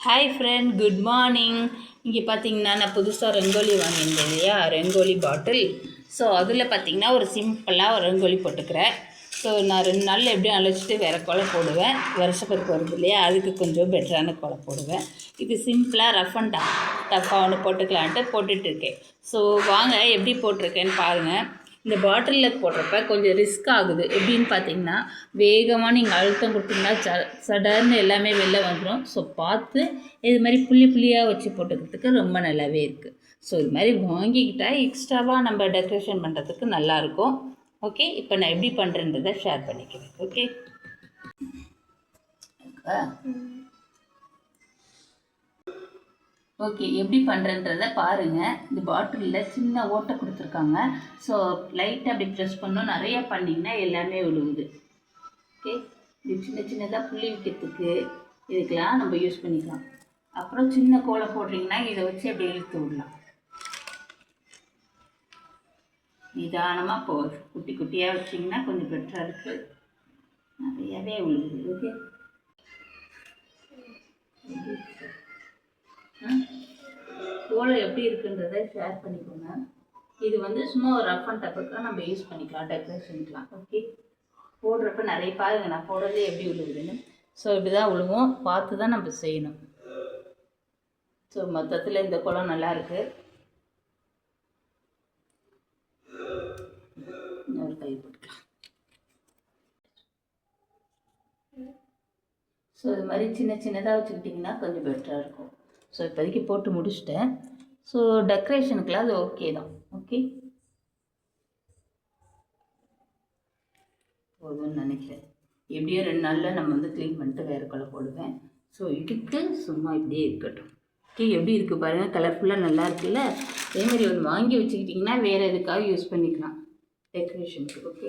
Hi friend, good morning. இங்கே பார்த்தீங்கன்னா நான் புதுசாக ரங்கோலி வாங்கியிருந்தேன் இல்லையா, ரங்கோலி பாட்டில். ஸோ அதில் பார்த்தீங்கன்னா ஒரு சிம்பிளாக ஒரு ரங்கோலி போட்டுக்கிறேன். ஸோ நான் 2 நாளில் எப்படியும் அழைச்சிட்டு வேறு கோலம் போடுவேன். வருஷப்பருக்கு வருது இல்லையா, அதுக்கு கொஞ்சம் பெட்டரான கோலம் போடுவேன். இது சிம்பிளாக ரஃப் அண்ட் டஃப்பாக ஒன்று போட்டுக்கலான்ட்டு போட்டுட்ருக்கேன். ஸோ வாங்க எப்படி போட்டிருக்கேன்னு பாருங்கள். இந்த பாட்டிலில் போடுறப்ப கொஞ்சம் ரிஸ்க் ஆகுது. எப்படின்னு பார்த்தீங்கன்னா, வேகமாக நீங்கள் அழுத்தம் கொடுத்தீங்கன்னா சடர்னு எல்லாமே வெளில வந்துடும். ஸோ பார்த்து இது மாதிரி புள்ளி புள்ளியாக வச்சு போட்டுக்கிறதுக்கு ரொம்ப நல்லாவே இருக்குது. ஸோ இது மாதிரி வாங்கிக்கிட்டால் எக்ஸ்ட்ராவாக நம்ம டெக்கரேஷன் பண்ணுறதுக்கு நல்லாயிருக்கும். ஓகே, இப்போ நான் எப்படி பண்ணுறேன்றதை ஷேர் பண்ணிக்கிறேன். ஓகே, ஓகே எப்படி பண்ணுறன்றதை பாருங்கள். இந்த பாட்டிலில் சின்ன ஓட்டை கொடுத்துருக்காங்க. ஸோ லைட்டாக அப்படி ப்ரெஸ் பண்ணோம், நிறையா பண்ணிங்கன்னா எல்லாமே விழுவுது. ஓகே, இது சின்ன சின்னதாக புள்ளி வைக்கிறதுக்கு இதுக்கெலாம் நம்ம யூஸ் பண்ணிக்கலாம். அப்புறம் சின்ன கோலம் போடுறீங்கன்னா இதை வச்சு அப்படி இழுத்து விடலாம். நிதானமாக போகுது. குட்டி குட்டியாக வச்சிங்கன்னா கொஞ்சம் பெட்டராக இருக்குது. நிறையாவே விழுகுது. ஓகே, கோலம் எப்படி இருக்குன்றதை ஷேர் பண்ணிக்கோங்க. இது சும்மா ஒரு ரஃப் அண்ட் டஃப்புக்கு நம்ம யூஸ் பண்ணிக்கலாம், டெக்கரேஷனுக்கலாம். ஓகே, போடுறப்ப நிறைய பாருங்க, நான் போடுறதே எப்படி விழுகுதுன்னு. ஸோ இப்படி தான் விழுவோம், பார்த்து தான் நம்ம செய்யணும். ஸோ மொத்தத்தில் இந்த கோலம் நல்லாயிருக்கு. இன்னொரு கை போட்டுக்கலாம். ஸோ இது மாதிரி சின்ன சின்னதாக வச்சுக்கிட்டிங்கன்னா கொஞ்சம் பெட்டராக இருக்கும். ஸோ இப்போதைக்கு போட்டு முடிச்சிட்டேன். ஸோ டெக்கரேஷனுக்குலாம் அது ஓகே தான். ஓகே, போதும்னு நினைக்கிறேன். எப்படியும் 2 நாளில் நம்ம க்ளீன் பண்ணிட்டு வேறு கோலம் போடுவேன். ஸோ இதுக்கு சும்மா இப்படியே இருக்கட்டும். ஓகே, எப்படி இருக்குது பாருங்கள், கலர்ஃபுல்லாக நல்லா இருக்குல்ல. அதேமாதிரி ஒன்று வாங்கி வச்சுக்கிட்டிங்கன்னா வேறு எதுக்காக யூஸ் பண்ணிக்கலாம் டெக்கரேஷனுக்கு. ஓகே,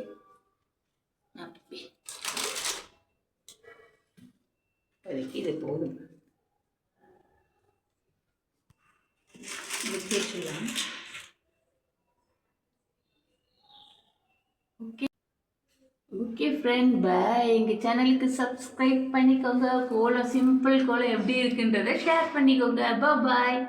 இப்போதைக்கு இது போதும். ஓகே ஓகே ஃப்ரெண்ட், பாய். எங்கள் சேனலுக்கு சப்ஸ்கிரைப் பண்ணிக்கோங்க. கோலம் சிம்பிள் கோலம் எப்படி இருக்குன்றதை ஷேர் பண்ணிக்கோங்க. பாய்.